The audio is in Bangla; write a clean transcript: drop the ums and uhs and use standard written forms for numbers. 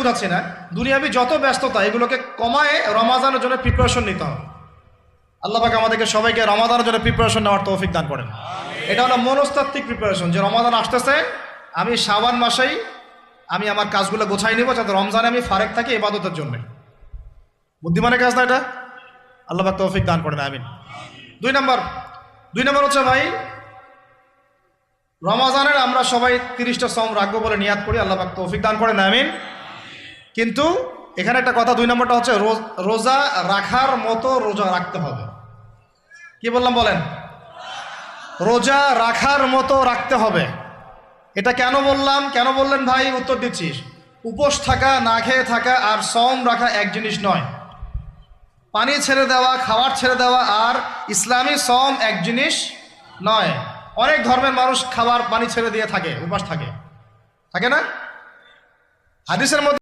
বুঝাচ্ছি না, দুনিয়াবি যত ব্যস্ততা এগুলোকে কমায় রমাজানের জন্য প্রিপারেশন নিতে হবে। আল্লাহ পাক আমাদেরকে সবাইকে রমাদানের জন্য প্রিপারেশন নেওয়ার তৌফিক দান করেন। এটা হলো মনস্তাত্ত্বিক প্রিপারেশন, যে রমাদান আসতেছে, আমি শাবান মাসেই আমি আমার কাজগুলো গোছাই নিব যাতে রমজানে আমি ফারেক থাকি ইবাদতের জন্য। বুদ্ধিমানের কাজ না এটা? আল্লাহ পাক তৌফিক দান করেন, আমিন। দুই নম্বর হচ্ছে ভাই, রমাজানের আমরা সবাই 30টা সওম রাখবো বলে নিয়াত করি, আল্লাহ পাক তৌফিক দান করেন, আমিন। কিন্তু এখানে একটা কথা, 2 নম্বরটা হচ্ছে রোজা রাখার মতো রোজা রাখতে হবে। কি বললাম বলেন? রোজা রাখার মতো রাখতে হবে। এটা কেন বললাম, কেন বললেন ভাই? উত্তর দিচ্ছিস। উপোস থাকা, না খেয়ে থাকা আর সওম রাখা এক জিনিস নয়। পানি ছেড়ে দেওয়া, খাবার ছেড়ে দেওয়া আর ইসলামী সওম এক জিনিস নয়। অনেক ধর্মের মানুষ খাবার পানি ছেড়ে দিয়ে থাকে, উপাস থাকে, থাকে না? হাদিসের মধ্যে